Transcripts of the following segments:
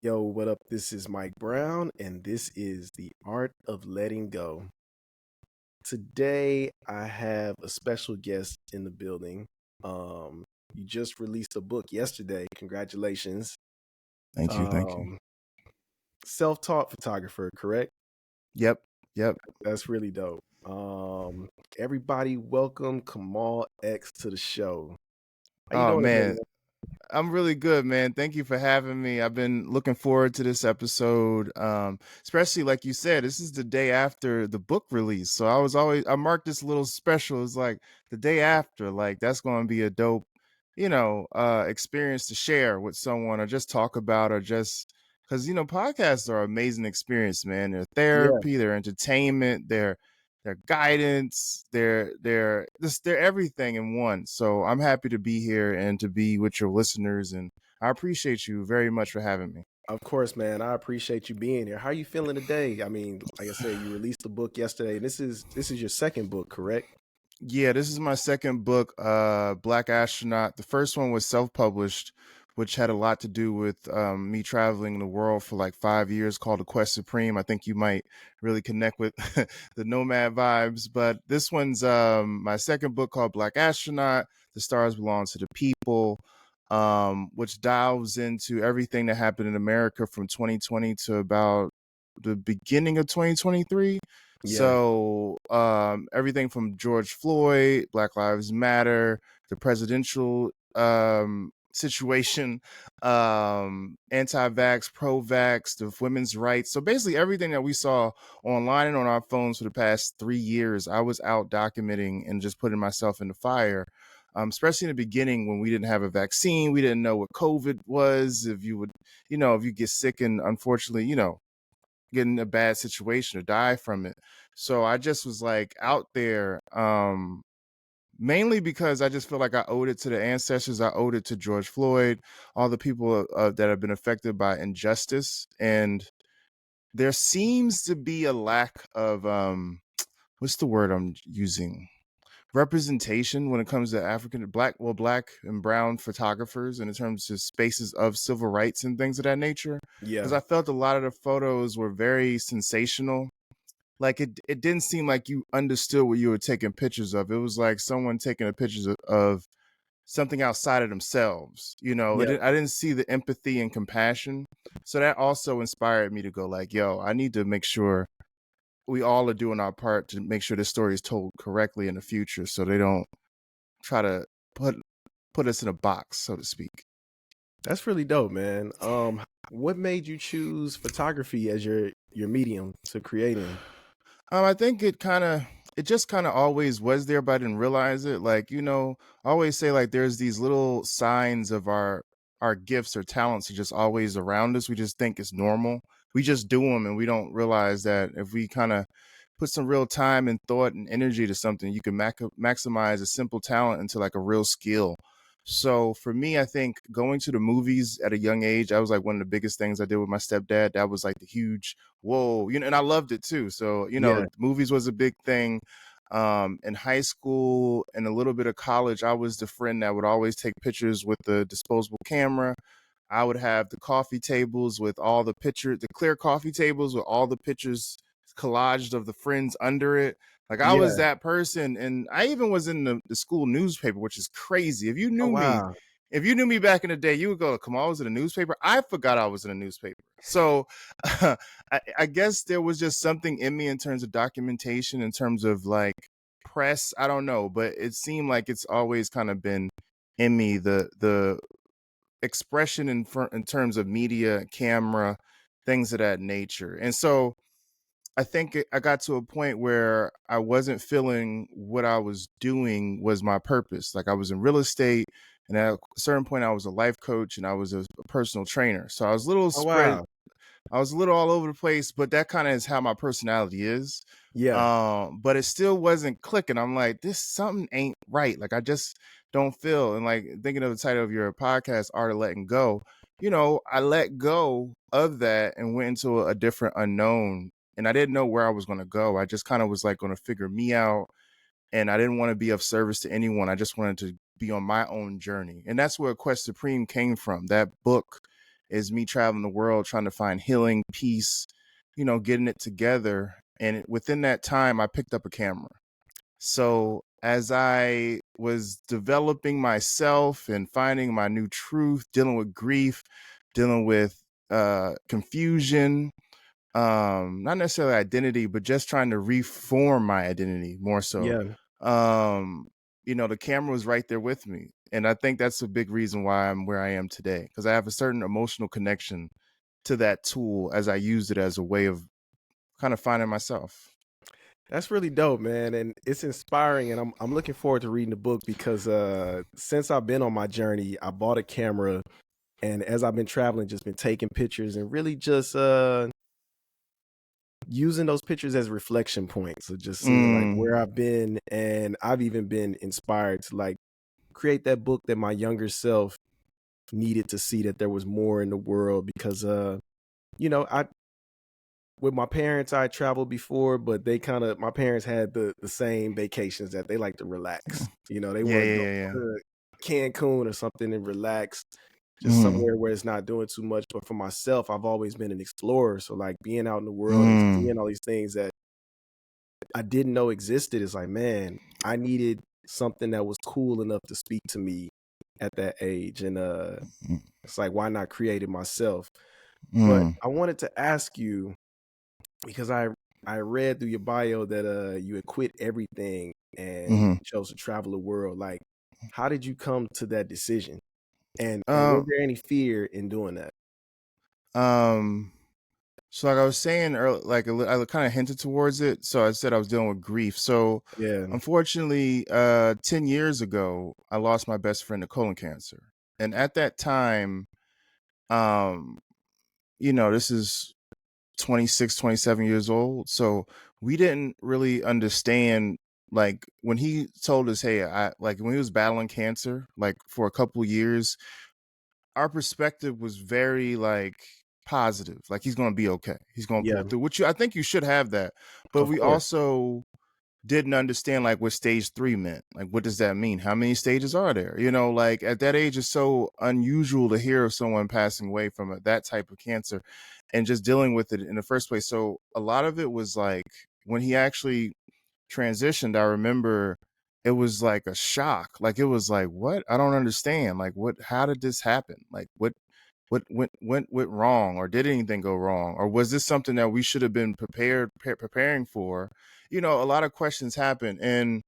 Yo, what up? This is Mike Brown, and this is The Art of Letting Go. Today, I have a special guest in the building. You just released a book yesterday. Congratulations. Thank you. Thank you. Um, Self-taught photographer, correct? Yep. Yep. That's really dope. Everybody, welcome Kamal X to the show. How you Oh doing today, man, man? I'm really good, man. Thank you for having me. I've been looking forward to this episode. Especially like you said, this is the day after the book release. So I marked this little special as like the day after. Like that's going to be a dope, experience to share with someone or just talk about or just because podcasts are an amazing experience, man. They're Yeah, therapy, they're entertainment, they're guidance, they're everything in one. So I'm happy to be here and to be with your listeners, and I appreciate you very much for having me. of course, man. I appreciate you being here. How are you feeling today? I mean, like I said, you released the book yesterday, and this is your second book, correct? Yeah, this is my second book, Black Astronaut. The first one was self-published, which had a lot to do with me traveling the world for like 5 years, called The Quest Supreme. I think you might really connect with the nomad vibes. But this one's my second book, called Black Astronaut. The Stars Belong to the People, which dives into everything that happened in America from 2020 to about the beginning of 2023. Yeah, So everything from George Floyd, Black Lives Matter, the presidential situation, anti-vax, pro-vax, the women's rights. So basically everything that we saw online and on our phones for the past 3 years, I was out documenting and just putting myself in the fire. Especially in the beginning when we didn't have a vaccine, we didn't know what COVID was. If you would, if you get sick and unfortunately, get in a bad situation or die from it. So I just was like out there, mainly because I just feel like I owed it to the ancestors. I owed it to George Floyd, all the people that have been affected by injustice. And there seems to be a lack of, what's the word I'm using? Representation when it comes to black and brown photographers and in terms of spaces of civil rights and things of that nature. Because yeah, I felt a lot of the photos were very sensational. Like it didn't seem like you understood what you were taking pictures of. It was like someone taking a pictures of something outside of themselves. yeah. I didn't see the empathy and compassion. So that also inspired me to go like, yo, I need to make sure we all are doing our part to make sure this story is told correctly in the future, so they don't try to put put us in a box, so to speak. That's really dope, man. What made you choose photography as your medium to create in? I think it just kind of always was there, but I didn't realize it. Like, I always say like there's these little signs of our gifts or talents are just always around us. We just think it's normal. We just do them, and we don't realize that if we kind of put some real time and thought and energy to something, you can maximize a simple talent into like a real skill. So for me, I think going to the movies at a young age, that was like one of the biggest things I did with my stepdad. That was like the huge whoa, and I loved it too. So, Yeah, movies was a big thing. In high school and a little bit of college, I was the friend that would always take pictures with the disposable camera. I would have the coffee tables with all the pictures, the clear coffee tables with all the pictures collaged of the friends under it. Like I was yeah. that person. And I even was in the school newspaper, which is crazy. Oh wow. If you knew me back in the day, you would go, Kamal was in a newspaper. I forgot I was in a newspaper. So I guess there was just something in me in terms of documentation, in terms of like press. I don't know, but it seemed like it's always kind of been in me, the expression in terms of media, camera, things of that nature. And so I think I got to a point where I wasn't feeling what I was doing was my purpose. Like I was in real estate, and at a certain point, I was a life coach and I was a personal trainer. So I was a little Oh spread. wow. I was a little all over the place, but that kind of is how my personality is. Yeah. But it still wasn't clicking. I'm like, this something ain't right. Like I just don't feel. And like thinking of the title of your podcast, Art of Letting Go. I let go of that and went into a different unknown. And I didn't know where I was going to go. I just kind of was like going to figure me out. And I didn't want to be of service to anyone. I just wanted to be on my own journey. And that's where Quest Supreme came from. That book is me traveling the world trying to find healing, peace, getting it together. And within that time, I picked up a camera. So as I was developing myself and finding my new truth, dealing with grief, dealing with confusion, not necessarily identity, but just trying to reform my identity more so. Yeah. The camera was right there with me. And I think that's a big reason why I'm where I am today, because I have a certain emotional connection to that tool as I used it as a way of kind of finding myself. That's really dope, man, and it's inspiring, and I'm looking forward to reading the book because since I've been on my journey, I bought a camera, and as I've been traveling, just been taking pictures and really just using those pictures as reflection points of just seeing like Mm, where I've been, and I've even been inspired to like create that book that my younger self needed to see, that there was more in the world because I with my parents, I traveled before, but my parents had the same vacations that they like to relax. They yeah, want to yeah, go yeah, yeah. to Cancun or something and relax, just Mm, somewhere where it's not doing too much. But for myself, I've always been an explorer. So like being out in the world and mm, seeing all these things that I didn't know existed is like, man, I needed something that was cool enough to speak to me at that age. And it's like, why not create it myself? But mm, I wanted to ask you, because I read through your bio that you had quit everything and mm. chose to travel the world. Like, how did you come to that decision? And was Um, there any fear in doing that? um, so like I was saying earlier, like I kind of hinted towards it. So I said I was dealing with grief. So Yeah, unfortunately, 10 years ago, I lost my best friend to colon cancer. And at that time, um, this is 26, 27 years old. So we didn't really understand, like when he told us, hey, I like when he was battling cancer, like for a couple years, our perspective was very like positive. Like he's gonna be okay. He's gonna yeah, pull through. Which I think you should have that. But of we course. also didn't understand like what stage 3 meant. Like what does that mean? How many stages are there? Like at that age, it's so unusual to hear of someone passing away from that type of cancer and just dealing with it in the first place. So a lot of it was like when he actually transitioned, I remember it was like a shock. Like it was like, what? I don't understand. Like what, how did this happen? Like what went wrong, or did anything go wrong, or was this something that we should have been preparing for? A lot of questions happen, and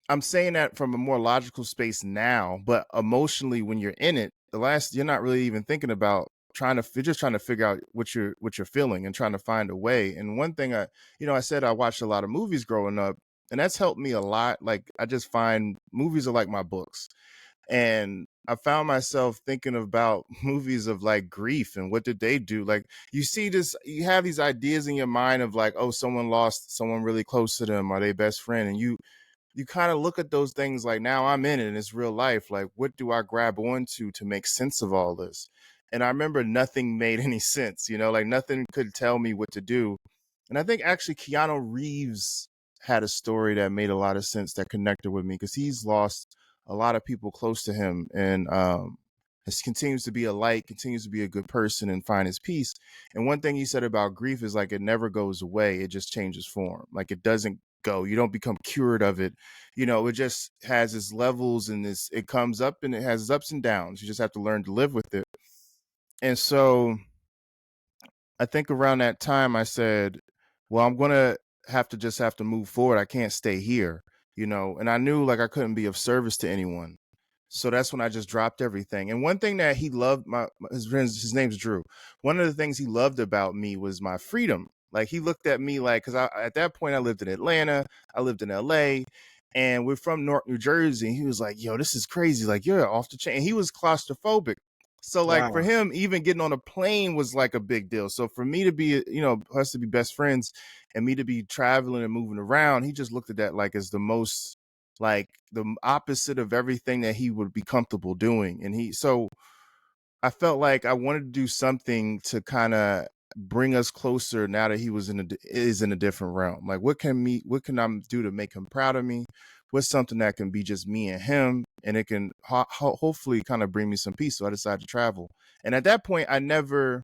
I'm saying that from a more logical space now, but emotionally when you're in it, you're not really even thinking about you're just trying to figure out what you're feeling and trying to find a way. And one thing I said I watched a lot of movies growing up, and that's helped me a lot. Like I just find movies are like my books. And I found myself thinking about movies of like grief and what did they do? Like you have these ideas in your mind of like, oh, someone lost someone really close to them, or their best friend, and you kind of look at those things like, now I'm in it and it's real life. Like, what do I grab onto to make sense of all this? And I remember nothing made any sense, like nothing could tell me what to do. And I think actually Keanu Reeves had a story that made a lot of sense that connected with me because he's lost a lot of people close to him, and continues to be a light, continues to be a good person and find his peace. And one thing he said about grief is like it never goes away, it just changes form. Like it doesn't go, you don't become cured of it. It just has its levels, and it comes up and it has its ups and downs. You just have to learn to live with it. And so I think around that time I said, well, I'm going to have to move forward. I can't stay here, and I knew like I couldn't be of service to anyone. So that's when I just dropped everything. And one thing that he loved, his name's Drew. One of the things he loved about me was my freedom. Like he looked at me like, because at that point I lived in Atlanta, I lived in LA, and we're from Newark, New Jersey. And he was like, yo, this is crazy. Like you're off the chain. And he was claustrophobic. So like for Wow. him, even getting on a plane was like a big deal. So for me to be, us to be best friends and me to be traveling and moving around, he just looked at that like as the most, like the opposite of everything that he would be comfortable doing. And so I felt like I wanted to do something to kind of bring us closer now that he is in a different realm. Like what can I do to make him proud of me? what's something that can be just me and him, and it can hopefully kind of bring me some peace. So I decided to travel. And at that point, I never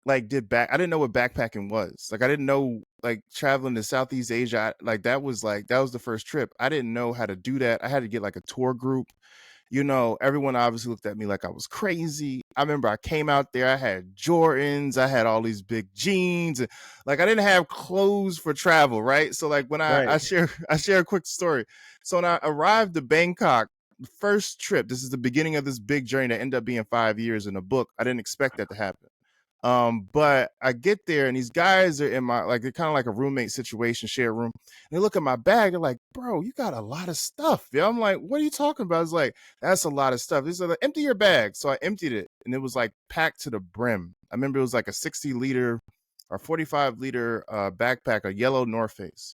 like I didn't know what backpacking was. Like I didn't know like traveling to Southeast Asia. That was the first trip. I didn't know how to do that. I had to get like a tour group. Everyone obviously looked at me like I was crazy. I remember I came out there, I had Jordans, I had all these big jeans, and like I didn't have clothes for travel, right? So like when I Right. share I share a quick story. So when I arrived to Bangkok, the first trip, this is the beginning of this big journey that ended up being 5 years in a book. I didn't expect that to happen. But I get there and these guys are in my like they're kind of like a roommate situation, share room. And they look at my bag, they're like, "Bro, you got a lot of stuff." Yeah, I'm like, "What are you talking about?" It's like, "That's a lot of stuff." They said, like, "Empty your bag." So I emptied it, and it was like packed to the brim. I remember it was like a 60-liter or 45-liter backpack, a yellow North Face.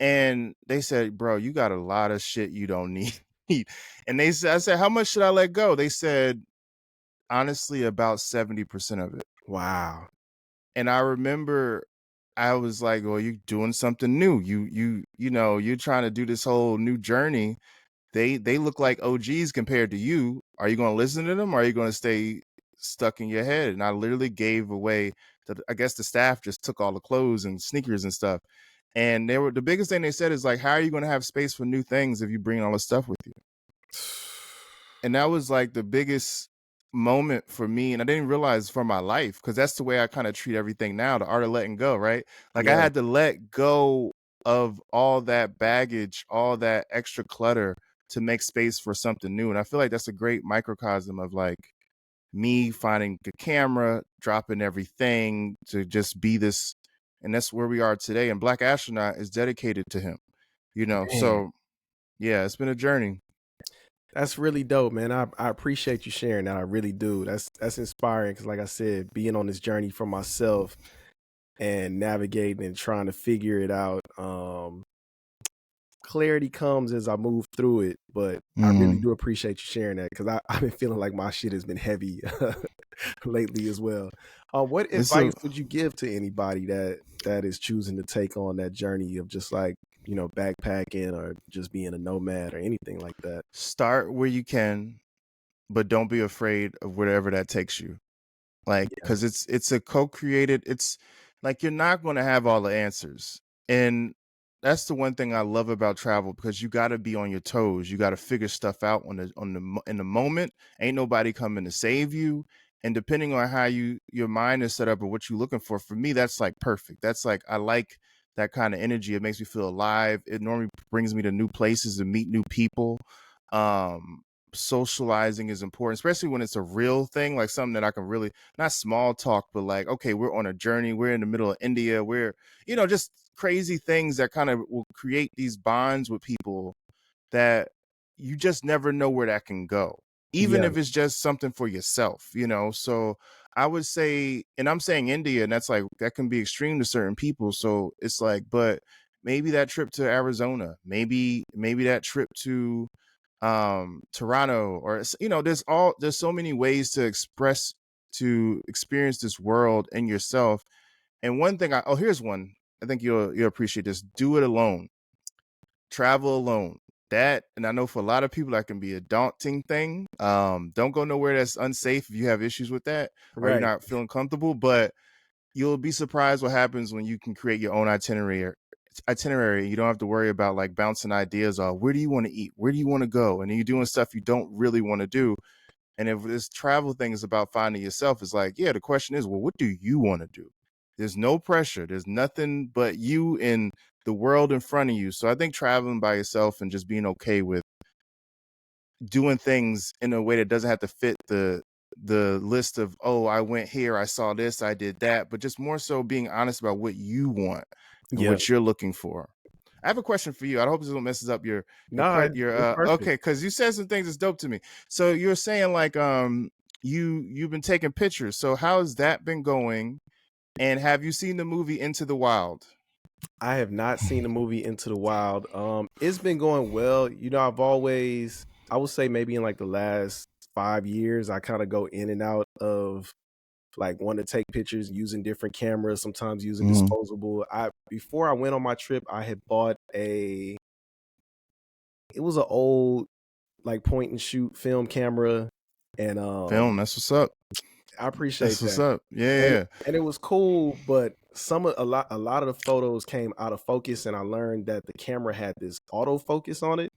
And they said, "Bro, you got a lot of shit you don't need." And I said, "How much should I let go?" They said, "Honestly, about 70% of it." Wow. And I remember I was like, "Well, you're doing something new. You're trying to do this whole new journey. They look like OGs compared to you. Are you going to listen to them, or are you going to stay stuck in your head?" And I literally gave away. I guess the staff just took all the clothes and sneakers and stuff. And the biggest thing they said is like, "How are you going to have space for new things if you bring all this stuff with you?" And that was like the biggest moment for me, and I didn't realize for my life, because that's the way I kind of treat everything now, the art of letting go, right? Like I Yeah. had to let go of all that baggage, all that extra clutter, to make space for something new. And I feel like that's a great microcosm of like me finding the camera, dropping everything to just be this. And that's where we are today, and Black Astronaut is dedicated to him, Man, so yeah, it's been a journey. that's really dope, man. I appreciate you sharing that. I really do. That's inspiring because, like I said, being on this journey for myself and navigating and trying to figure it out. Clarity comes as I move through it, but I really Mm. do appreciate you sharing that because I've been feeling like my shit has been heavy lately as well. What It's a advice would you give to anybody that is choosing to take on that journey of just like, backpacking or just being a nomad or anything like that? Start where you can, but don't be afraid of wherever that takes you. Like, Yeah. because it's a co-created. It's like you're not going to have all the answers, and that's the one thing I love about travel, because you got to be on your toes. You got to figure stuff out in the moment. Ain't nobody coming to save you. And depending on how your mind is set up or what you're looking for me, that's like perfect. That's like I like that kind of energy. It makes me feel alive. It normally brings me to new places and meet new people. Um, Socializing is important, especially when it's a real thing, like something that I can really, not small talk, but like, okay, we're on a journey, we're in the middle of India, we're, just crazy things that kind of will create these bonds with people that you just never know where that can go, even Yeah. if it's just something for yourself. So I would say, and I'm saying India, and that's like, that can be extreme to certain people. So it's like, but maybe that trip to Arizona, maybe that trip to Toronto, or there's so many ways to experience this world and yourself. And one thing here's one, I think you'll appreciate this: do it alone. Travel alone. That, and I know for a lot of people that can be a daunting thing. Don't go nowhere that's unsafe if you have issues with that, or you're Right. not feeling comfortable. But you'll be surprised what happens when you can create your own itinerary. You don't have to worry about like bouncing ideas off. Where do you want to eat? Where do you want to go? And then you're doing stuff you don't really want to do. And if this travel thing is about finding yourself, it's like, yeah, the question is, well, what do you want to do? There's no pressure. There's nothing but you and the world in front of you. So I think traveling by yourself and just being okay with doing things in a way that doesn't have to fit the list of, oh, I went here, I saw this, I did that, but just more so being honest about what you want and Yeah. what you're looking for. I have a question for you. I hope this don't messes up No, it's perfect. okay, because you said some things that's dope to me. So you're saying like you've been taking pictures. So how's that been going? And have you seen the movie Into the Wild? I have not seen the movie Into the Wild. It's been going well. I would say maybe in like the last 5 years, I kind of go in and out of like wanting to take pictures using different cameras, sometimes using Mhm. disposable. Before I went on my trip, I had bought it was an old like point and shoot film camera, and Film, that's what's up. I appreciate That's what's that. up. Yeah, And yeah. and it was cool, but a lot of the photos came out of focus, and I learned that the camera had this autofocus on it.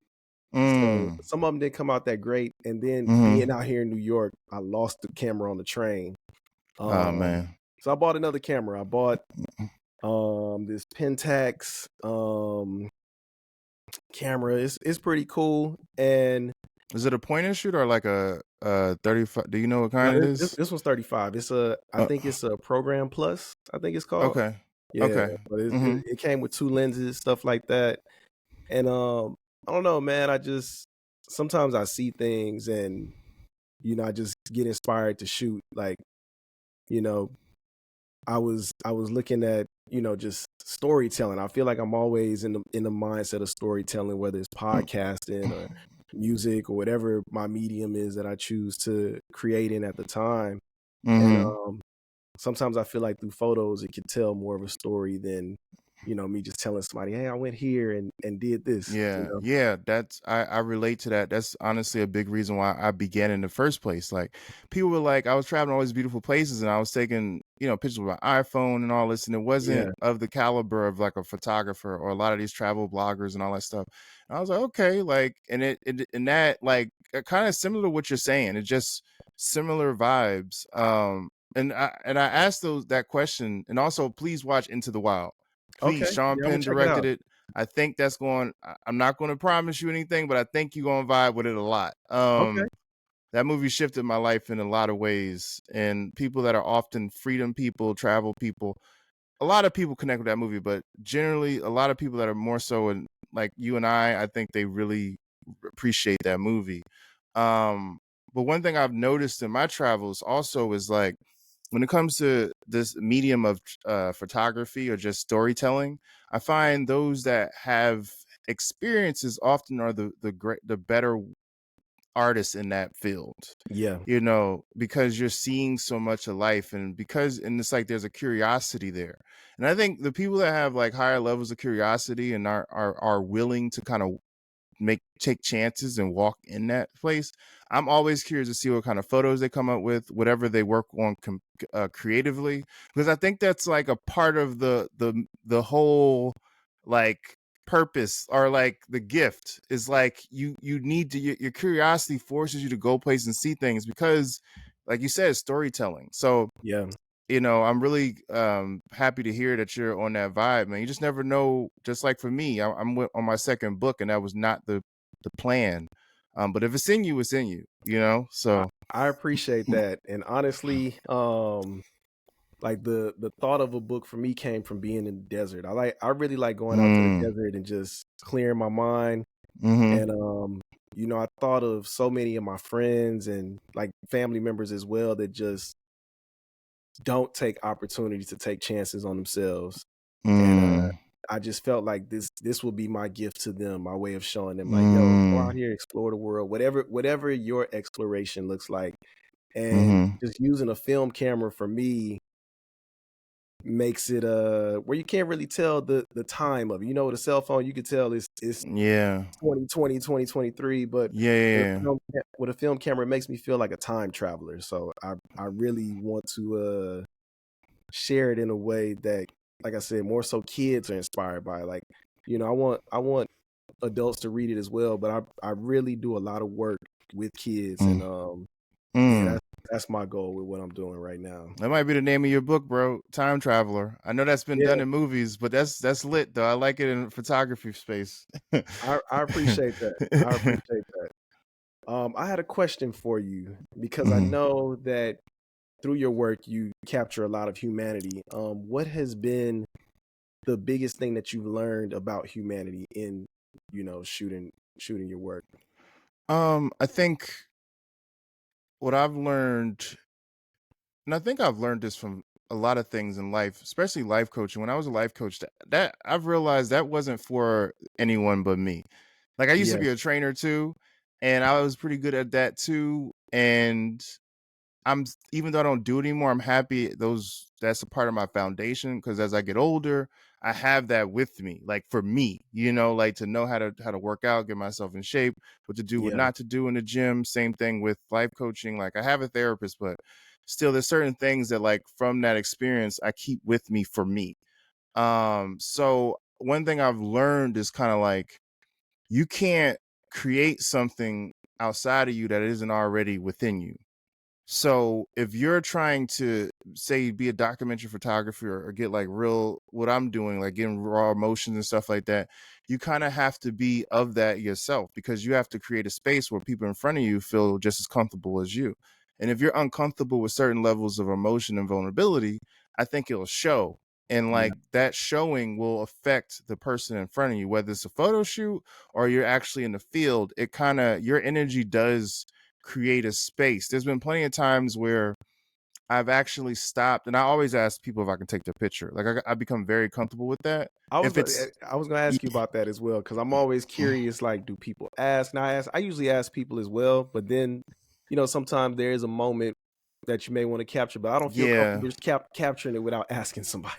So Mm. some of them didn't come out that great. And then being Mhm. out here in New York, I lost the camera on the train. Oh Um, man. so I bought another camera. I bought Mm. this Pentax camera. It's pretty cool. And Is it a point and shoot or like a 35? Do you know what no, kind it this is? this one's 35. I Uh, think it's a Program Plus, I think it's called. okay. Yeah, Okay. but Mhm. it came with 2 lenses, stuff like that. And I don't know, man. I just sometimes I see things and I just get inspired to shoot. Like, you know, I was looking at, just storytelling. I feel like I'm always in the mindset of storytelling, whether it's podcasting or music or whatever my medium is that I choose to create in at the time. And Mhm. sometimes I feel like through photos it can tell more of a story than, me just telling somebody, "Hey, I went here and did this," Yeah, yeah, that's I relate to that. That's honestly a big reason why I began in the first place. Like people were like, I was traveling all these beautiful places and I was taking, pictures with my iPhone and all this, and it wasn't Yeah. of the caliber of like a photographer or a lot of these travel bloggers and all that stuff. And I was like, okay, like, and it and that like kind of similar to what you're saying. It's just similar vibes. And I asked that question, and also please watch Into the Wild. Please, Okay. Sean Yeah, Imma Penn check it directed out. it. I think that's going. I'm not going to promise you anything, but I think you're going to vibe with it a lot. Okay. That movie shifted my life in a lot of ways, and people that are often freedom people, travel people, a lot of people connect with that movie, but generally, a lot of people that are more so in, like you and I think they really appreciate that movie. Um, but one thing I've noticed in my travels also is like when it comes to this medium of photography or just storytelling, I find those that have experiences often are the better artists in that field, Yeah. because you're seeing so much of life, and it's like there's a curiosity there. And I think the people that have like higher levels of curiosity and are willing to kind of take chances and walk in that place. I'm always curious to see what kind of photos they come up with, whatever they work on creatively, because I think that's like a part of the whole like purpose, or like the gift is like you need to your curiosity forces you to go places and see things, because like you said, storytelling. So Yeah. I'm really happy to hear that you're on that vibe, man. You just never know. Just like for me, on my second book, and that was not the plan. But if it's in you, it's in you. I So I appreciate that. And honestly, like the thought of a book for me came from being in the desert. I really like going out to the mm, desert and just clearing my mind. mm-hmm, And I thought of so many of my friends and like family members as well that just don't take opportunities to take chances on themselves. And mm, I just felt like this will be my gift to them, my way of showing them like, yo, go out mm, here, explore the world, whatever your exploration looks like. And mm-hmm. just using a film camera for me makes it where you can't really tell the time of it. With a cell phone, you could tell it's Yeah, 2020, 2023, but yeah, yeah, yeah. with a film camera, it makes me feel like a time traveler. So I really want to share it in a way that, like I said, more so kids are inspired by it. Like, I want adults to read it as well, but I really do a lot of work with kids, and Mm, yeah, mm. that's my goal with what I'm doing right now. That might be the name of your book, bro. Time Traveler. I know that's been Yeah, done in movies, but that's lit though. I like it in photography space. I appreciate that. I appreciate that. I had a question for you because I Mhm. know that through your work you capture a lot of humanity. What has been the biggest thing that you've learned about humanity in, shooting your work? I think what I've learned, and I think I've learned this from a lot of things in life, especially life coaching. When I was a life coach, that I've realized that wasn't for anyone but me. Like I used to Yeah, be a trainer too, and I was pretty good at that too. And even though I don't do it anymore, I'm happy that's a part of my foundation, because as I get older, I have that with me, like for me, like to know how to work out, get myself in shape, what to do, what Yeah. not to do in the gym. Same thing with life coaching. Like I have a therapist, but still there's certain things that like from that experience I keep with me for me. So one thing I've learned is kind of like you can't create something outside of you that isn't already within you. So if you're trying to say be a documentary photographer, or get like real what I'm doing, like getting raw emotions and stuff like that, you kind of have to be of that yourself, because you have to create a space where people in front of you feel just as comfortable as you. And if you're uncomfortable with certain levels of emotion and vulnerability, I think it'll show. And Yeah. like that showing will affect the person in front of you, whether it's a photo shoot or you're actually in the field. It kind of, your energy does create a space. There's been plenty of times where I've actually stopped, and I always ask people if I can take their picture. Like I become very comfortable with that. If it's I was gonna ask you about that as well, because I'm always curious. Like, do people ask? Now, I usually ask people as well, but then, sometimes there is a moment that you may want to capture, but I don't feel yeah, comfortable just capturing it without asking somebody.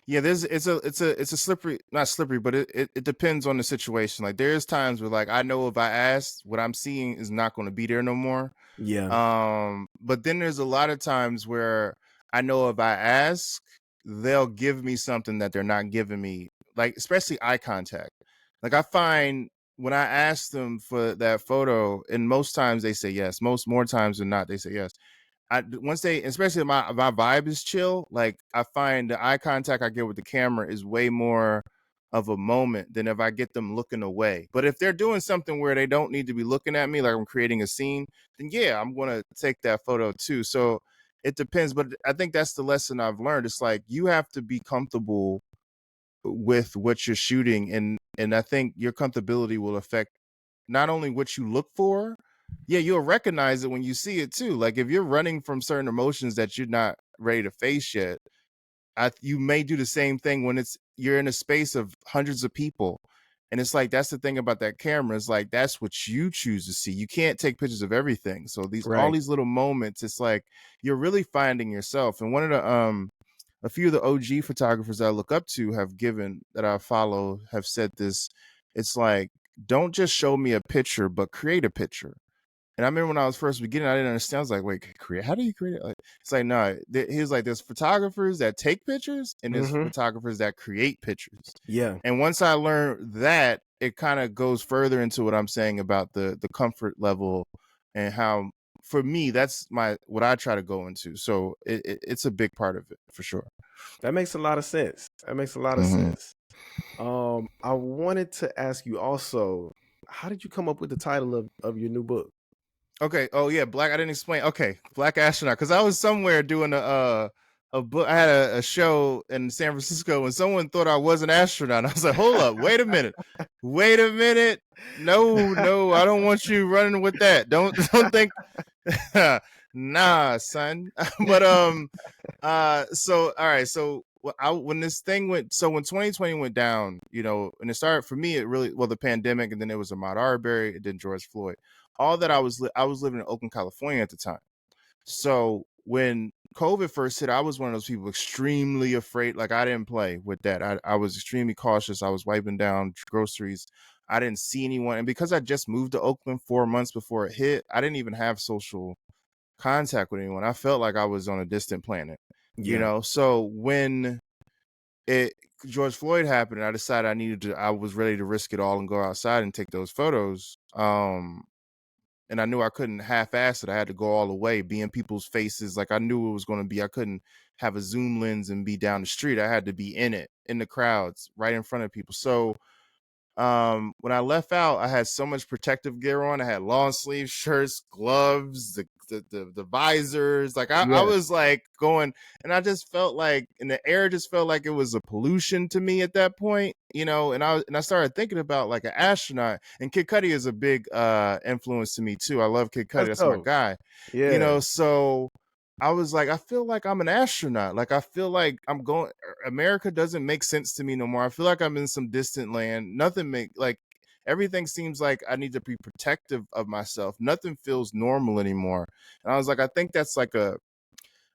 yeah. There's it's a slippery, not slippery, but it depends on the situation. Like there's times where like I know if I ask, what I'm seeing is not going to be there no more. Yeah. But then there's a lot of times where I know if I ask, they'll give me something that they're not giving me, like especially eye contact. Like I find when I ask them for that photo, and most times they say yes. Most more times than not, they say yes. Once they, especially if my vibe is chill, like I find the eye contact I get with the camera is way more of a moment than if I get them looking away. But if they're doing something where they don't need to be looking at me, like I'm creating a scene, then yeah, I'm gonna take that photo too. So it depends. But I think that's the lesson I've learned. It's like you have to be comfortable with what you're shooting, and I think your comfortability will affect not only what you look for, yeah, you'll recognize it when you see it too. Like if you're running from certain emotions that you're not ready to face yet, you may do the same thing when you're in a space of hundreds of people. And it's like that's the thing about that camera, is like that's what you choose to see. You can't take pictures of everything. So all Right. these little moments, it's like you're really finding yourself. And one of the a few of the OG photographers that I look up to that I follow have said this. It's like, don't just show me a picture, but create a picture. And I remember when I was first beginning, I didn't understand. I was like, wait, create? How do you create it? Like, it's like, no, he was like, there's photographers that take pictures and there's Mm-hmm. photographers that create pictures. Yeah. And once I learned that, it kind of goes further into what I'm saying about the comfort level, and how, for me, that's what I try to go into. So it's a big part of it for sure. That makes a lot of sense. That makes a lot of Mm-hmm. sense. I wanted to ask you also, how did you come up with the title of your new book? Okay. Oh yeah, Black. I didn't explain. Okay, Black Astronaut. Because I was somewhere doing a book. I had a show in San Francisco, and someone thought I was an astronaut. I was like, hold up, wait a minute. No, no, I don't want you running with that. Don't think. Nah, son. But so all right, so when this thing went, so when 2020 went down, and it started for me, it really, well, the pandemic, and then it was Ahmaud Arbery, and then George Floyd. All that I was living in Oakland, California at the time. So when COVID first hit, I was one of those people extremely afraid. Like I didn't play with that. I was extremely cautious. I was wiping down groceries. I didn't see anyone, and because I just moved to Oakland 4 months before it hit, I didn't even have social contact with anyone. I felt like I was on a distant planet, Yeah. So when it George Floyd happened, I decided I was ready to risk it all and go outside and take those photos. And I knew I couldn't half-ass it. I had to go all the way, be in people's faces. Like I knew it was going to be. I couldn't have a zoom lens and be down the street. I had to be in it, in the crowds, right in front of people. So when I left out, I had so much protective gear on. I had long sleeve shirts, gloves, the visors. Like I Yeah. was like going, and I just felt like, and the air just felt like it was a pollution to me at that point, and I started thinking about like an astronaut, and Kid Cudi is a big influence to me too. I love Kid Cudi. That's That's my dope. guy. Yeah. So I was like, I feel like I'm an astronaut. Like I feel like America doesn't make sense to me no more. I feel like I'm in some distant land. Nothing make like everything seems like I need to be protective of myself. Nothing feels normal anymore. And I was like, I think that's like a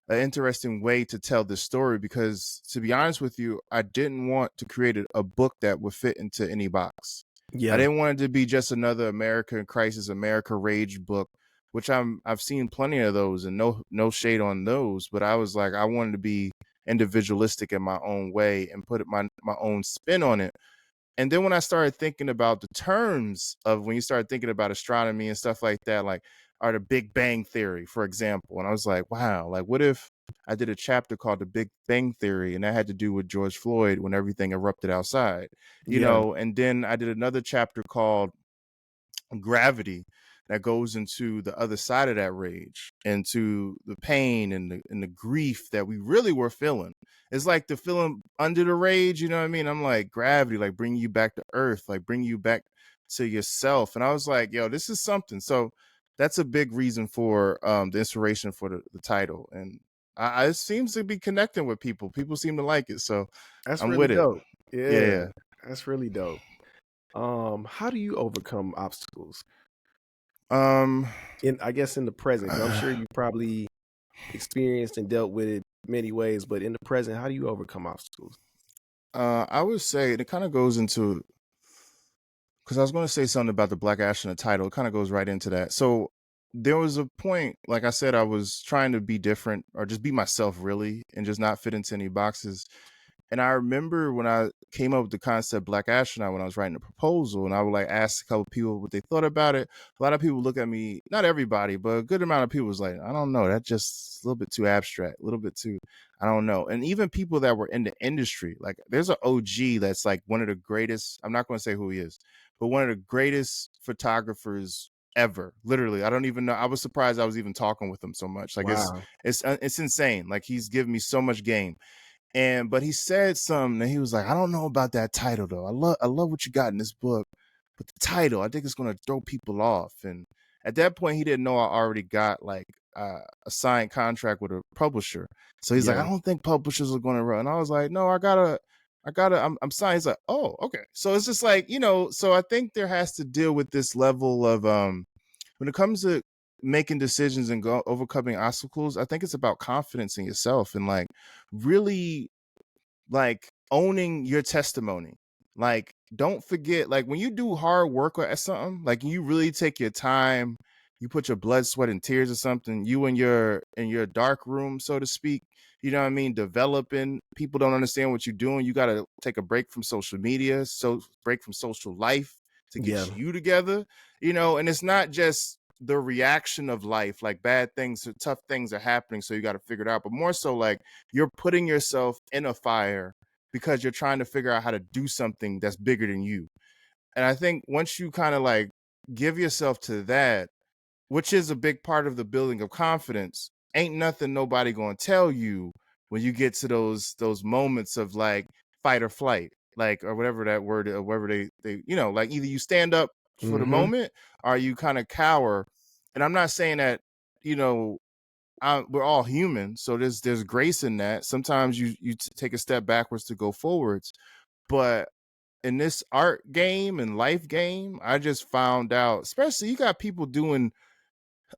an interesting way to tell this story, because to be honest with you, I didn't want to create a book that would fit into any box. I Yeah. didn't want it to be just another American crisis, America rage book, which I've seen plenty of those, and no shade on those, but I was like, I wanted to be individualistic in my own way and put my own spin on it. And then when I started thinking about the terms of, when you start thinking about astronomy and stuff like that, like, are the Big Bang Theory, for example. And I was like, wow, like, what if I did a chapter called The Big Bang Theory, and that had to do with George Floyd when everything erupted outside, Yeah. and then I did another chapter called Gravity, that goes into the other side of that rage, into the pain and the grief that we really were feeling. It's like the feeling under the rage, you know what I mean? I'm like, gravity, like bring you back to earth, like bring you back to yourself. And I was like, yo, this is something. So that's a big reason for the inspiration for the title. And it seems to be connecting with people. People seem to like it. So That's I'm really with it. dope. Yeah. Yeah. That's really dope. How do you overcome obstacles? Um I guess in the present, because I'm sure you probably experienced and dealt with it many ways, but in the present, how do you overcome obstacles? I would say it kind of goes into, because I was going to say something about the Black Astronaut title. It kind of goes right into that. So there was a point, like I said, I was trying to be different, or just be myself really, and just not fit into any boxes. And I remember when I came up with the concept Black Astronaut, when I was writing a proposal, and I would like ask a couple people what they thought about it. A lot of people look at me, not everybody, but a good amount of people was like, I don't know, that's just a little bit too abstract, a little bit too, I don't know. And even people that were in the industry, like there's an OG that's like one of the greatest, I'm not going to say who he is, but one of the greatest photographers ever. Literally, I don't even know. I was surprised I was even talking with him so much. Like Wow. it's insane. Like he's given me so much game. And but he said something, and he was like, I don't know about that title though. I love what you got in this book, but the title, I think it's gonna throw people off. And at that point, he didn't know I already got like a signed contract with a publisher. So he's like, Yeah. I don't think publishers are gonna run. And I was like, no, I'm signed. He's like, oh, okay. So it's just like, so I think there has to deal with this level of when it comes to making decisions and overcoming obstacles. I think it's about confidence in yourself, and like really like owning your testimony. Like, don't forget, like when you do hard work at something, like you really take your time, you put your blood, sweat, and tears or something, you in your dark room, so to speak, you know what I mean, developing. People don't understand what you're doing. You gotta take a break from social media, so break from social life to Yeah. get you together, and it's not just the reaction of life, like bad things, tough things are happening, so you got to figure it out, but more so like you're putting yourself in a fire because you're trying to figure out how to do something that's bigger than you. And I think once you kind of like give yourself to that, which is a big part of the building of confidence, ain't nothing nobody gonna tell you when you get to those moments of like fight or flight, like, or whatever that word, or whatever they like either you stand up for the Mm-hmm. moment or you kind of cower. And I'm not saying that, you know we're all human, so there's grace in that. Sometimes you take a step backwards to go forwards, but in this art game and life game, I just found out, especially you got people doing,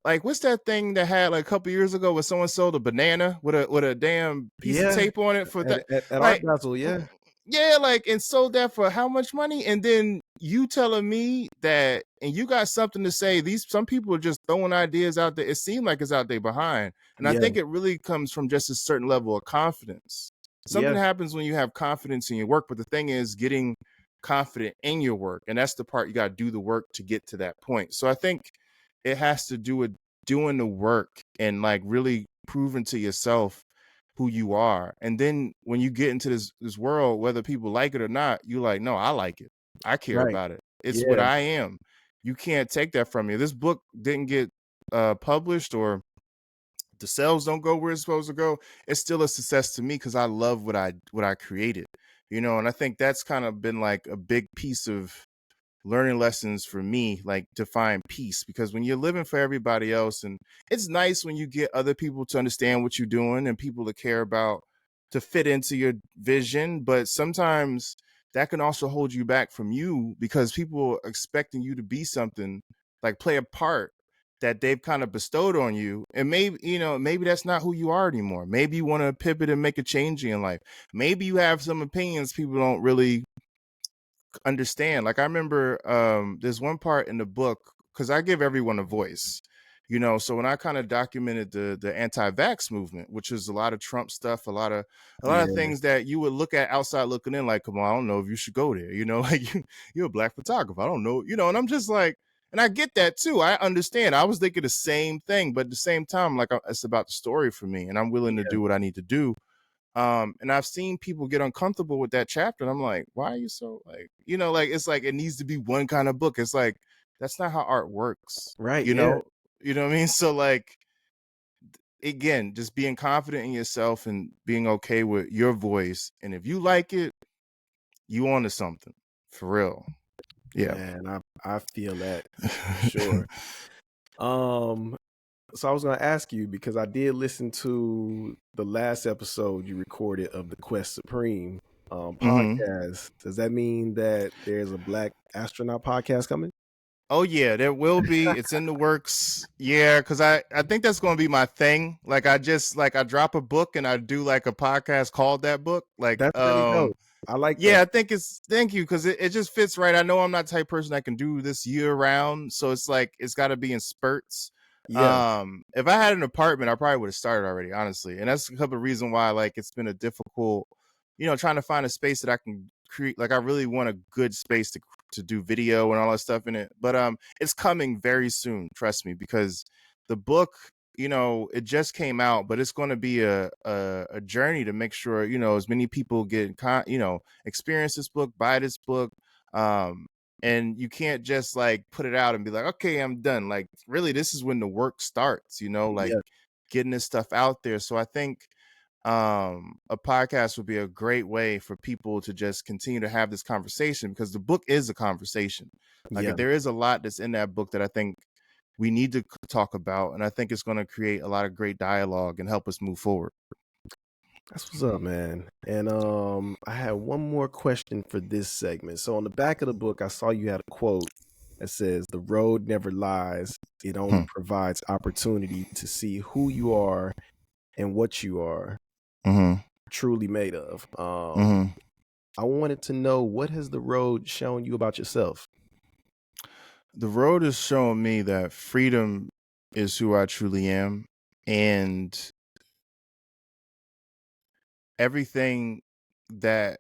like, what's that thing that had like a couple years ago where someone sold a banana with a damn piece of Yeah. tape on it for that, At Art like, Basel, yeah. yeah, like, and sold that for how much money? And then you telling me that, and you got something to say. These some people are just throwing ideas out there. It seemed like it's out there behind, and I Yeah. think it really comes from just a certain level of confidence. Something Yeah. happens when you have confidence in your work, but the thing is getting confident in your work, and that's the part you got to do the work to get to that point. So I think it has to do with doing the work and like really proving to yourself who you are. And then when you get into this world, whether people like it or not, you like, no, I like it. I care Right. about it. It's what Yeah. I am. You can't take that from me. This book didn't get published, or the sales don't go where it's supposed to go. It's still a success to me because I love what I created. And I think that's kind of been like a big piece of learning lessons for me, like to find peace, because when you're living for everybody else, and it's nice when you get other people to understand what you're doing and people to care about, to fit into your vision, but sometimes that can also hold you back from you, because people are expecting you to be something, like play a part that they've kind of bestowed on you. And maybe, maybe that's not who you are anymore. Maybe you want to pivot and make a change in life. Maybe you have some opinions people don't really understand. Like I remember there's one part in the book, because I give everyone a voice, so when I kind of documented the anti-vax movement, which is a lot of Trump stuff, a lot of Yeah. things that you would look at outside looking in, like, come on, I don't know if you should go there, like you're a black photographer, I don't know, and I'm just like, and I get that too, I understand, I was thinking the same thing, but at the same time, like, it's about the story for me, and I'm willing to Yeah. do what I need to do. And I've seen people get uncomfortable with that chapter, and I'm like, why are you so, like, like, it's like it needs to be one kind of book. It's like, that's not how art works, Right. you Yeah. know you know what I mean? So, like, again, just being confident in yourself and being okay with your voice, and if you like it, you onto something for real. Yeah. Man, I feel that for sure. Um, so I was gonna ask you, because I did listen to the last episode you recorded of the Quest Supreme hmm podcast. Does that mean that there's a Black Astronaut podcast coming? Oh yeah, there will be. It's in the works. Yeah, because I think that's going to be my thing. Like, I drop a book and I do like a podcast called that book. Like, That's really dope. I like that. yeah, I think it's, thank you, because it just fits right. I know I'm not the type of person that can do this year round, so it's like it's got to be in spurts. Yeah, If I had an apartment, I probably would have started already, honestly, and that's a couple of reasons why, like, it's been a difficult, trying to find a space that I can create. Like, I really want a good space to do video and all that stuff in it, but it's coming very soon. Trust me, because the book, it just came out, but it's going to be a journey to make sure, as many people get experience this book, buy this book. And you can't just like put it out and be like, okay, I'm done. Like, really, this is when the work starts, like yeah, getting this stuff out there. So I think a podcast would be a great way for people to just continue to have this conversation, because the book is a conversation. Like, yeah. there is a lot that's in that book that I think we need to talk about, and I think it's going to create a lot of great dialogue and help us move forward. That's what's up, man. And I had one more question for this segment. So on the back of the book, I saw you had a quote that says, "The road never lies. It only Hmm. provides opportunity to see who you are and what you are Mm-hmm. truly made of." Mm-hmm. I wanted to know, what has the road shown you about yourself? The road is showing me that freedom is who I truly am, and everything that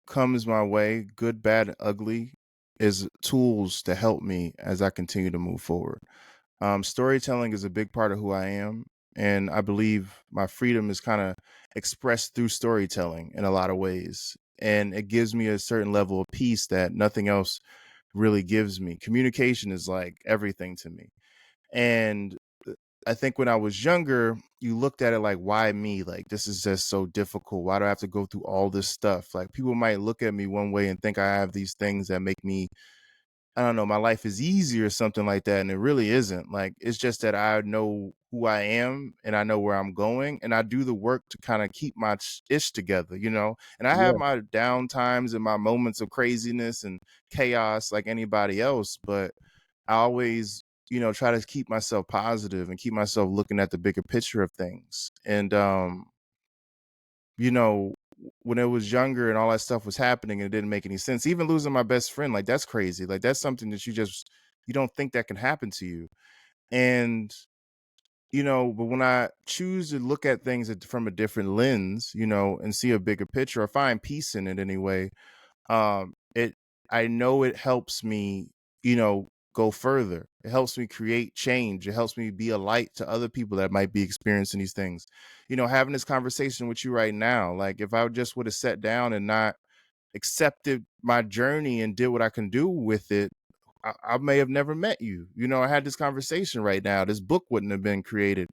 comes my way, good, bad, and ugly, is tools to help me as I continue to move forward. Storytelling is a big part of who I am, and I believe my freedom is kind of expressed through storytelling in a lot of ways, and it gives me a certain level of peace that nothing else really gives me. Communication is like everything to me. And I think when I was younger, you looked at it like, why me? Like, this is just so difficult. Why do I have to go through all this stuff? Like, people might look at me one way and think I have these things that make me, I don't know, my life is easy or something like that. And it really isn't. Like, it's just that I know who I am and I know where I'm going. And I do the work to kind of keep my ish together, And I have Yeah, my down times and my moments of craziness and chaos like anybody else. But I always, try to keep myself positive and keep myself looking at the bigger picture of things. And, you know, when I was younger and all that stuff was happening and it didn't make any sense, even losing my best friend, like, that's crazy. Like, that's something that you don't think that can happen to you. And, but when I choose to look at things from a different lens, and see a bigger picture or find peace in it anyway, it I know it helps me, you know go further. It helps me create change. It helps me be a light to other people that might be experiencing these things. Having this conversation with you right now, like, if I just would have sat down and not accepted my journey and did what I can do with it, I may have never met you. I had this conversation right now. This book wouldn't have been created.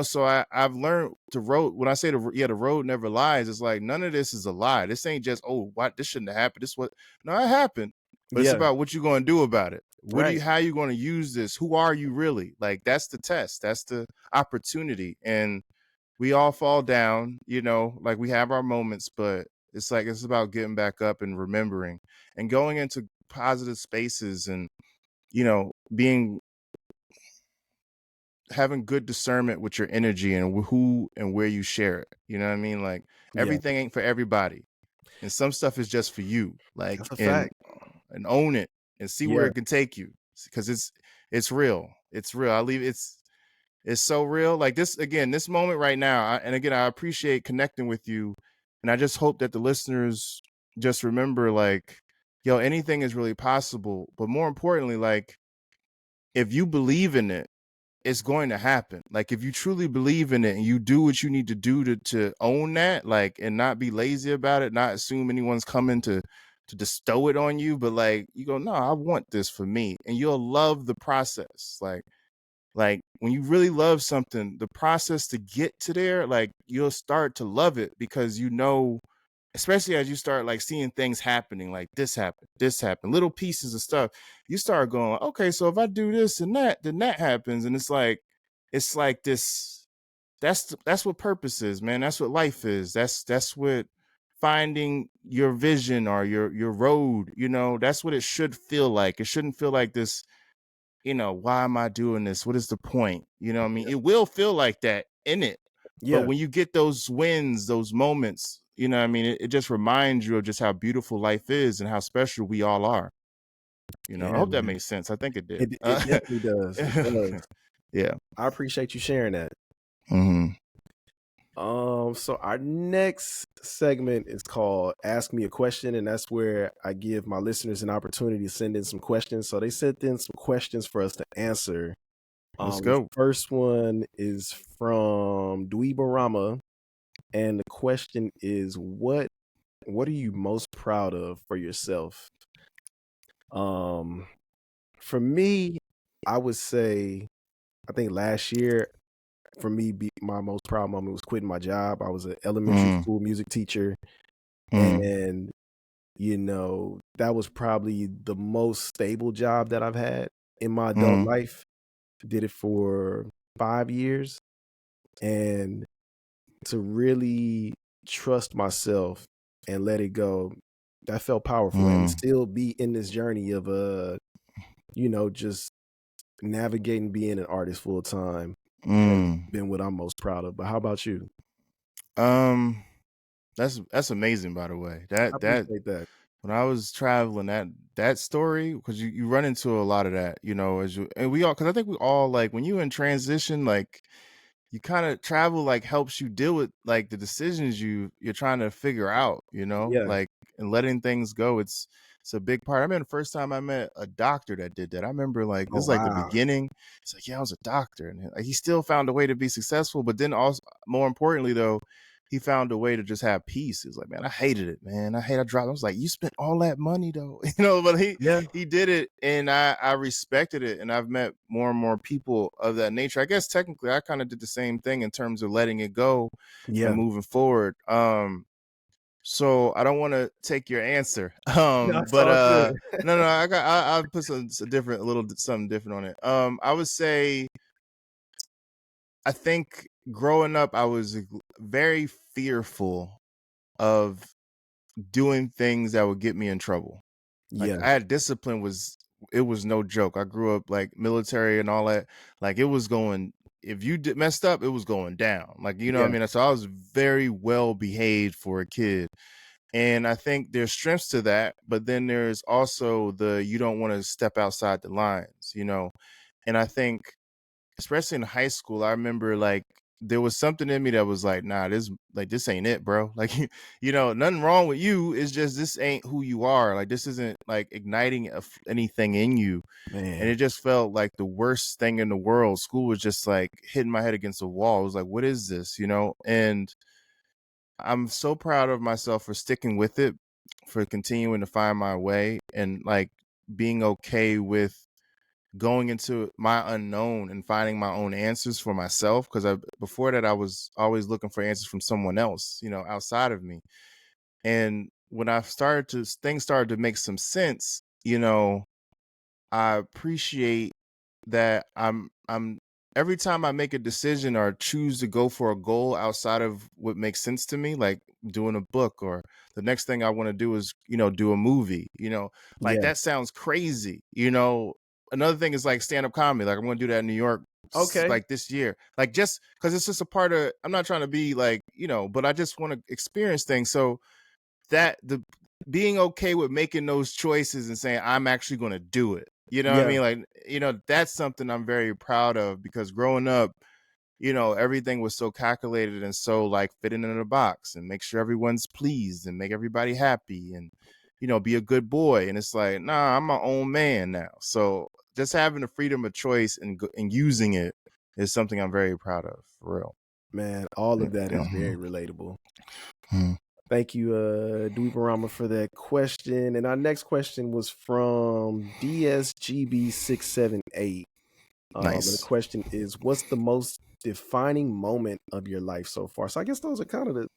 So I've learned to road. When I say the road never lies, it's like none of this is a lie. This ain't just, oh, what, this shouldn't have happened. This what No, it happened. But it's yeah, about what you're going to do about it. right. How you going to use this? Who are you really? Like, that's the test. That's the opportunity. And we all fall down. Like, we have our moments, but It's like it's about getting back up and remembering and going into positive spaces and being having good discernment with your energy and who and where you share it. You know what I mean? Like Yeah, everything ain't for everybody, and some stuff is just for you. Like that's a and fact. and own it and see where Yeah, it can take you because it's real. It's real. I leave it's so real. Like this again, this moment right now. And again, I appreciate connecting with you, and I just hope that the listeners just remember, like, yo, anything is really possible. But more importantly, like, if you believe in it, it's going to happen. Like if you truly believe in it and you do what you need to do to own that, like, and not be lazy about it, not assume anyone's coming to bestow it on you, but like you go, no, I want this for me, and you'll love the process. Like when you really love something, the process to get to there, like you'll start to love it because especially as you start like seeing things happening, like this happened, little pieces of stuff, you start going, okay, so if I do this and that, then that happens. And it's like this, that's what purpose is, man. That's what life is. That's what finding your vision or your road, that's what it should feel like. It shouldn't feel like this, why am I doing this? What is the point? You know what I mean? It will feel like that in it. But yeah, when you get those wins, those moments, you know what I mean? It just reminds you of just how beautiful life is and how special we all are. I yeah, hope that man. made sense. I think it did. It definitely does. It does. Yeah. I appreciate you sharing that. Hmm. So our next segment is called Ask Me a Question, and that's where I give my listeners an opportunity to send in some questions. So they sent in some questions for us to answer. Let's The go. first one is from Dweebarama, and the question is what are you most proud of for yourself? Um for me, I would say I think last year for me my most proud moment was quitting my job. I was an elementary Mm, school music teacher, mm, and that was probably the most stable job that I've had in my adult mm, life. Did it for 5 years, and to really trust myself and let it go, that felt powerful. And to mm, still be in this journey of just navigating being an artist full time has mm. been what I'm most proud of. But how about you? Um, that's amazing, by the way. I That appreciate that. when I was traveling, that story, because you run into a lot of that, as you and we all, because I think we all, like, when you in transition, like, you kind of travel, like, helps you deal with like the decisions you're trying to figure out, Yeah. like, and letting things go. It's a big part. I remember the first time I met a doctor that did that. I remember, like, Oh this is like the wow. beginning. It's like, yeah, I was a doctor, and like, he still found a way to be successful, but then also, more importantly though, he found a way to just have peace. He's like, man, I hated it, man. I dropped. I was like, you spent all that money though, but he Yeah. he did it, and I respected it, and I've met more and more people of that nature. I guess technically I kind of did the same thing in terms of letting it go and Yeah. moving forward. So I don't want to take your answer. That's But all good. no, I'll put a different, a little something different on it. I would say, I think growing up I was very fearful of doing things that would get me in trouble. Like, Yeah. I had discipline, it was no joke. I grew up like military and all that. Like, it was going, if you messed up, it was going down. Like, you know what Yeah. I mean? So I was very well behaved for a kid. And I think there's strengths to that, but then there's also you don't want to step outside the lines. And I think, especially in high school, I remember, like, there was something in me that was like, nah, this ain't it, bro. Like, nothing wrong with you. It's just, this ain't who you are. Like, this isn't like igniting anything in you. And Man. it just felt like the worst thing in the world. School was just like hitting my head against a wall. It was like, what is this? And I'm so proud of myself for sticking with it, for continuing to find my way, and like being okay with going into my unknown and finding my own answers for myself, because before that I was always looking for answers from someone else, outside of me. And when things started to make some sense, I appreciate that I'm every time I make a decision or choose to go for a goal outside of what makes sense to me, like doing a book, or the next thing I want to do is, do a movie, like Yeah. that sounds crazy. Another thing is like stand up comedy. Like I'm going to do that in New York Okay. like this year, like just because it's just a part of, I'm not trying to be like, but I just want to experience things. So that the being okay with making those choices and saying I'm actually going to do it. You know what I Yeah. mean? Like, that's something I'm very proud of, because growing up, everything was so calculated and so like fitting in a box and make sure everyone's pleased and make everybody happy and, be a good boy. And it's like, nah, I'm my own man now. So just having the freedom of choice and using it is something I'm very proud of, for real. Man, all of that is very Mhm. relatable. Mhm. Thank you, Dweeparama, for that question. And our next question was from DSGB678. And the Nice. question is, what's the most defining moment of your life so far? So I guess those are kind of the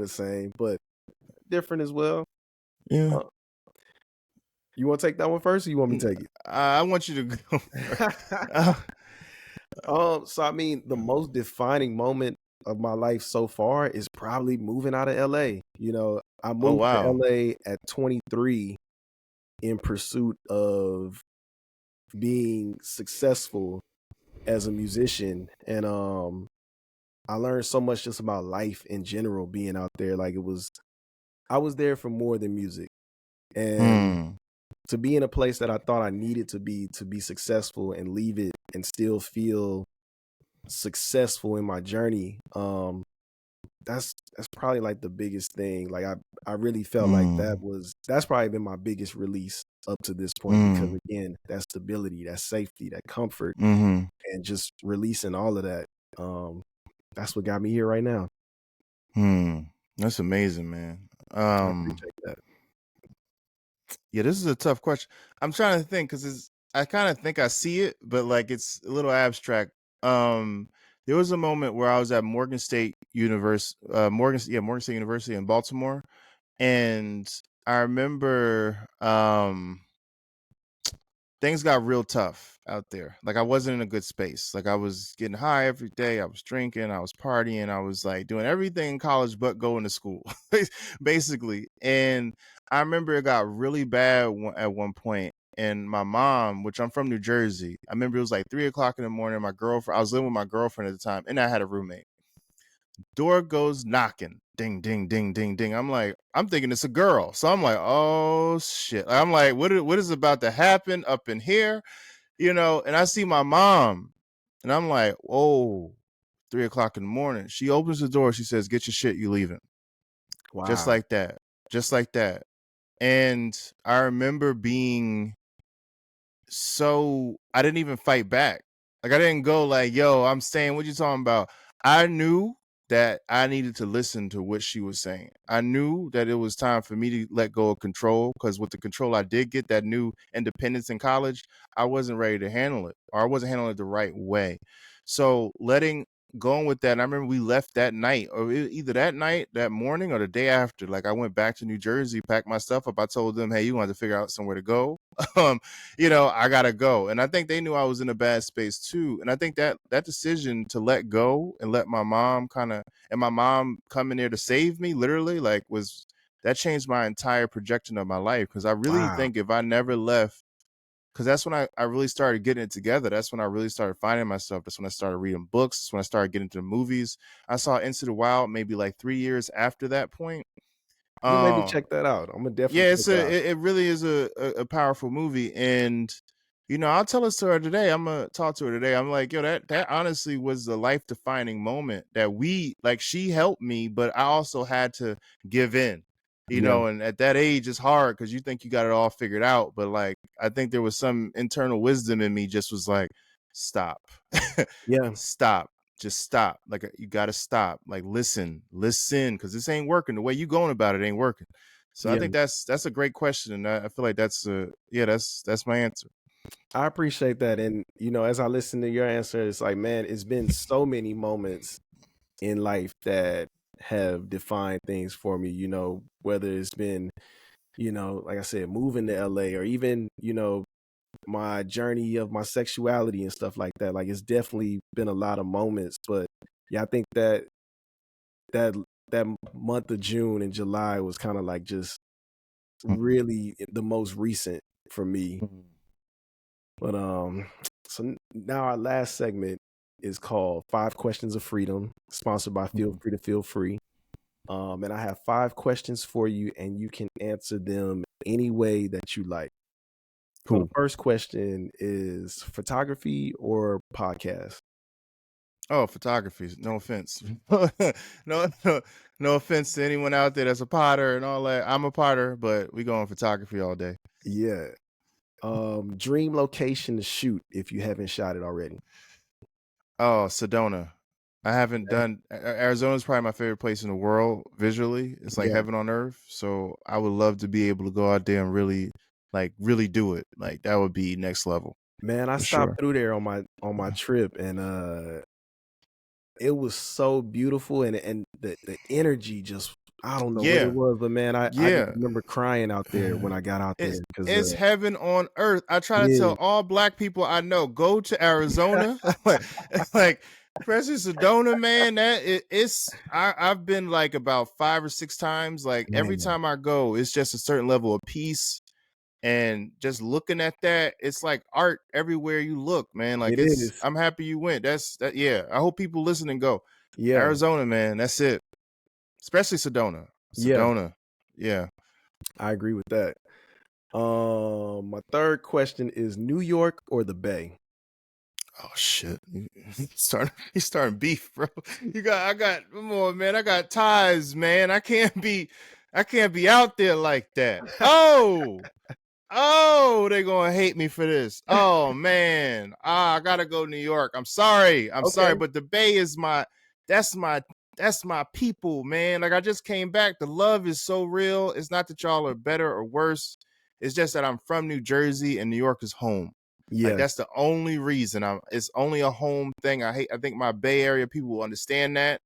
same, but different as well. Yeah. Uh, you want to take that one first, or you want me to take I want you to go first. it? So I mean, the most defining moment of my life so far is probably moving out of LA. I Oh, moved to wow. LA at 23 in pursuit of being successful as a musician. And I learned so much just about life in general being out there. Like I was there for more than music. And Hmm. to be in a place that I thought I needed to be successful and leave it and still feel successful in my journey, that's probably like the biggest thing. Like I really felt like Hmm. that's probably been my biggest release up to this point, because Hmm. again, that stability, that safety, that comfort, Hmm. and just releasing all of that. Um, that's what got me here right now. Hmm. That's amazing, man. I appreciate that. Yeah, this is a tough question. I'm trying to think because I kind of think I see it, but like it's a little abstract. Um, there was a moment where I was at Morgan State University in Baltimore, and I remember things got real tough out there. Like I wasn't in a good space. Like I was getting high every day. I was drinking. I was partying. I was like doing everything in college but going to school, basically. And I remember it got really bad at one point. And my mom, which I'm from New Jersey, I remember it was like 3 o'clock in the morning. My girlfriend, I was living with my girlfriend at the time, and I had a roommate. Door goes knocking. Ding, ding, ding, ding, ding. I'm thinking it's a girl. So I'm like, oh shit. I'm like, what is about to happen up in here? And I see my mom, and I'm like, whoa, 3 o'clock in the morning. She opens the door. She says, get your shit, you leaving. Just Wow. like that. Just like that. And I remember being so, I didn't even fight back. Like I didn't go like, yo, I'm staying. What you talking about? I knew that I needed to listen to what she was saying. I knew that it was time for me to let go of control, because with the control I did get, that new independence in college, I wasn't ready to handle it, or I wasn't handling it the right way. So going with that, and I remember we left that night, or either that night, that morning, or the day after. Like I went back to New Jersey, packed my stuff up. I told them, hey, you want to figure out somewhere to go. um, I gotta go. And I think they knew I was in a bad space too. And I think that decision to let go and let my mom and my mom come in there to save me, literally, like that changed my entire projection of my life. Cause I really Wow. think if I never left, because that's when I really started getting it together. That's when I really started finding myself. That's when I started reading books. That's when I started getting into the movies. I saw Into the Wild maybe like 3 years after that point. You made me Um, check that out. I'm gonna definitely yeah, check that out. it really is a powerful movie. And I'll tell this to her today. I'm gonna talk to her today. I'm like, yo, that honestly was the life defining moment that she helped me, but I also had to give in. Yeah. And at that age it's hard because you think you got it all figured out, but like I think there was some internal wisdom in me just was like, stop. Yeah. Stop. Just stop. Like you gotta stop. Like listen, because this ain't working. The way you going about it ain't working. So I Yeah. think that's a great question, and I feel like that's my answer. I appreciate that. And as I listen to your answer, it's like, man, it's been so many moments in life that have defined things for me, whether it's been, like I said, moving to LA, or even, my journey of my sexuality and stuff like that. Like it's definitely been a lot of moments, but yeah, I think that that month of June and July was kind of like just really the most recent for me. But so now our last segment is called 5 Questions of Freedom, sponsored by Feel Free to Feel Free. And I have 5 questions for you, and you can answer them any way that you like. So the Cool. first question is photography or podcast? Oh, photography. No offense. no, no offense to anyone out there that's a potter and all that. I'm a potter, but we go on photography all day. Yeah. Dream location to shoot if you haven't shot it already. Oh, Sedona. I haven't done Arizona's probably my favorite place in the world visually. It's like Yeah. heaven on earth. So I would love to be able to go out there and really do it. Like that would be next level. Man, I For stopped sure. through there on my trip, and it was so beautiful, and the energy just, I don't know what it Yeah. was, but man, I just Yeah. remember crying out there when I got out there because It's heaven on earth. I try it to tell is. all black people I know, go to Arizona. like especially Sedona, man. I've been like about 5 or 6 times. Like every Man, time I go, it's just a certain level of peace. And just looking at that, it's like art everywhere you look, man. Like it is. I'm happy you went. Yeah. I hope people listen and go. Yeah, Arizona, man. That's it. Especially Sedona. yeah, Sedona. Yeah. I agree with that. My third question is New York or the Bay? Oh shit! He's starting beef, bro. Come on, man. I got ties, man. I can't be out there like that. Oh, they gonna hate me for this. Oh man, I gotta go New York. I'm sorry, Okay. but the Bay is that's my, that's my people, man. Like I just came back. The love is so real. It's not that y'all are better or worse. It's just that I'm from New Jersey and New York is home. Like Yes. that's the only reason. It's only a home thing. I think my Bay Area people will understand that.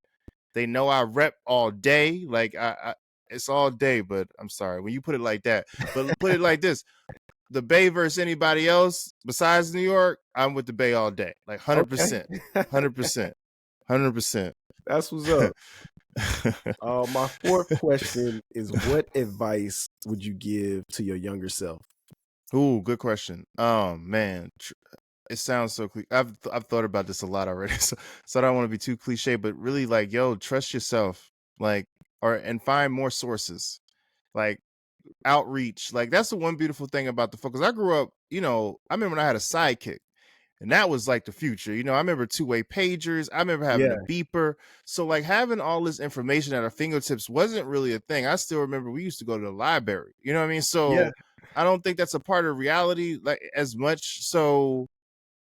They know I rep all day. Like it's all day, but I'm sorry when you put it like that. But put it like this: the Bay versus anybody else besides New York, I'm with the Bay all day. Like 100%, Okay. 100%, 100%. That's what's up. My fourth question is what advice would you give to your younger self? Ooh, good question. Man, it sounds so I've thought about this a lot already, so I don't want to be too cliche, but really like, yo, trust yourself, like, and find more sources, like outreach. Like that's the one beautiful thing about the focus. I grew up, I remember when I had a sidekick. And that was like the future. I remember two-way pagers. I remember having a Yeah. beeper. So like having all this information at our fingertips wasn't really a thing. I still remember we used to go to the library. You know what I mean? Yeah. So I don't think that's a part of reality like as much. So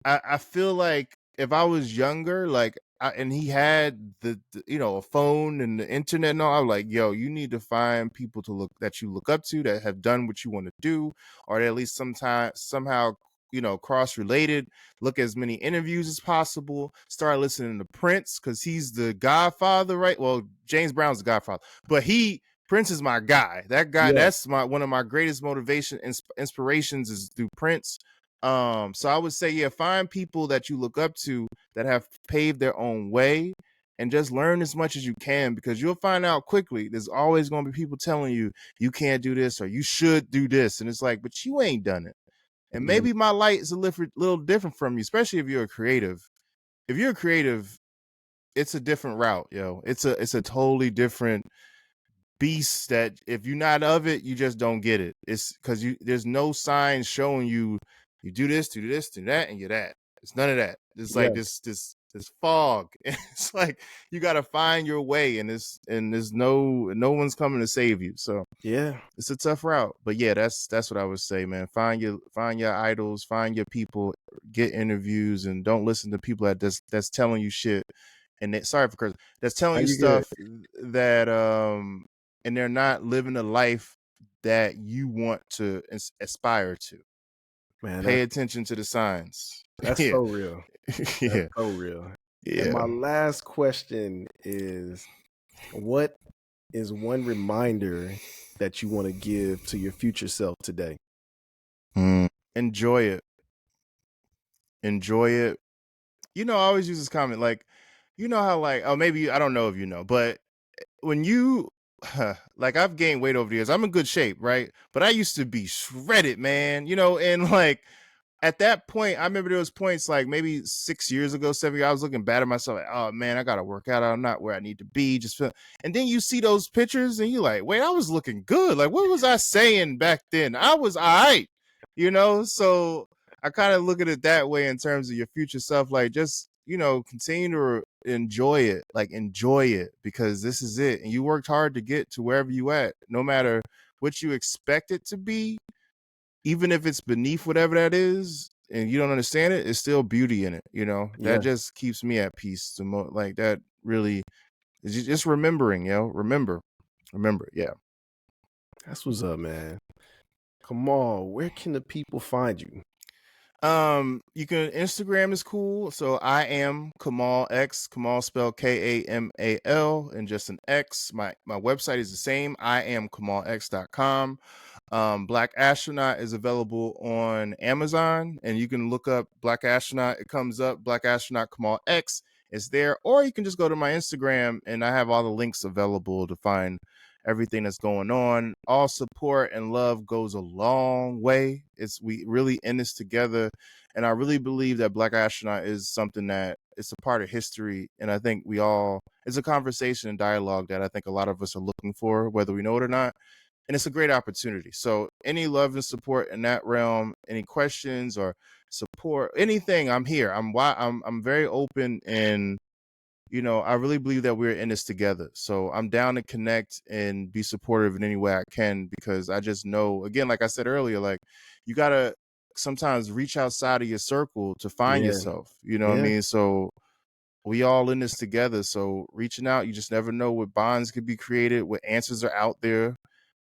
I feel like if I was younger, like and he had a phone and the internet and all, I'm like, yo, you need to find people that you look up to that have done what you want to do, or at least somehow cross related. Look as many interviews as possible. Start listening to Prince because he's the Godfather, right? Well, James Brown's the Godfather, but Prince is my guy. That guy, Yeah. that's one of my greatest inspirations is through Prince. So I would say, yeah, find people that you look up to that have paved their own way and just learn as much as you can, because you'll find out quickly there's always going to be people telling you you can't do this or you should do this. And it's like, but you ain't done it. And Yeah. maybe my light is a little different from you, especially if you're a creative. If you're a creative, it's a different route, yo. It's a totally different beast that if you're not of it, you just don't get it. It's because there's no sign showing you do this, do this, do that, and you're that. It's none of that. It's like Yeah. this fog. It's like you gotta find your way, and there's no one's coming to save you. So Yeah. it's a tough route. But yeah, that's what I would say, man. Find your idols, find your people, get interviews, and don't listen to people that's telling you shit. And sorry for cursing. That's Are telling you you good? stuff that and they're not living a life that you want to aspire to. Man, Pay attention to the signs. that's Yeah. so real. That's Yeah. so real. And my Yeah. last question is what is one reminder that you want to give to your future self today? Enjoy it. enjoy it. You know, I always use this comment like, you know how like, oh, maybe I don't know if you know, but when you like I've gained weight over the years. I'm in good shape, right? But I used to be shredded, man. You know, and like at that point, I remember there was points like maybe 6 years ago, 7 years, I was looking bad at myself. Like, oh man, I gotta work out. I'm not where I need to be. Just feel, and then you see those pictures and you're like, wait, I was looking good. Like, what was I saying back then? I was all right, you know? So I kind of look at it that way in terms of your future self. Like, just, you know, continue to enjoy it. Like, enjoy it because this is it. And you worked hard to get to wherever you at, no matter what you expect it to be, even if it's beneath whatever that is and you don't understand it, it's still beauty in it, you know. That Yeah, just keeps me at peace. Like that really is just remembering, remember, yeah. that's what's up, man. Kamal, where can the people find you? You can, Instagram is cool. So I am Kamal X, Kamal spelled Kamal and just an X. My website is the same. I am KamalX.com. Black Astronaut is available on Amazon, and you can look up Black Astronaut. It comes up Black Astronaut Kamal X is there, or you can just go to my Instagram, and I have all the links available to find everything that's going on. All support and love goes a long way. We really in this together, and I really believe that Black Astronaut is something that it's a part of history, and I think we all it's a conversation and dialogue that I think a lot of us are looking for, whether we know it or not, and it's a great opportunity. So any love and support in that realm, any questions or support, anything, I'm here. I'm very open, and you know, I really believe that we're in this together. So I'm down to connect and be supportive in any way I can, because I just know, again, like I said earlier, like you gotta sometimes reach outside of your circle to find Yeah, yourself. You know what I yeah, mean? So we all in this together. So reaching out, you just never know what bonds could be created, what answers are out there,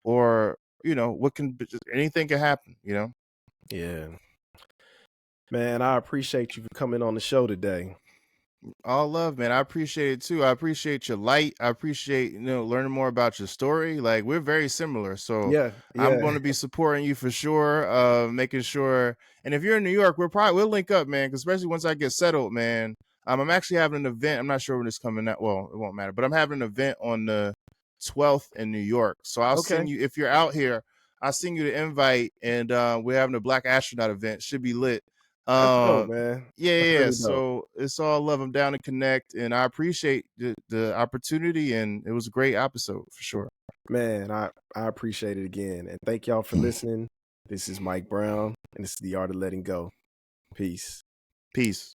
or you know what can anything can happen, you know. yeah. Man, I appreciate you for coming on the show today. All love, man. I appreciate it too. I appreciate your light. I appreciate, learning more about your story. Like we're very similar. So Yeah, I'm yeah. going to be supporting you for sure. Making sure, and if you're in New York, we'll link up, man, because especially once I get settled, man. I'm actually having an event. I'm not sure when it's coming out. Well, it won't matter, but I'm having an event on the 12th in New York. So I'll Okay, send you, if you're out here, I'll send you the invite, and we're having a Black Astronaut event. Should be lit. that's dope, Um, man. yeah, That's yeah, yeah. really dope. So it's all love. I'm down to connect, and I appreciate the opportunity, and it was a great episode for sure. Man, I appreciate it again. And thank y'all for listening. This is Mike Brown, and this is The Art of Letting Go. Peace. Peace.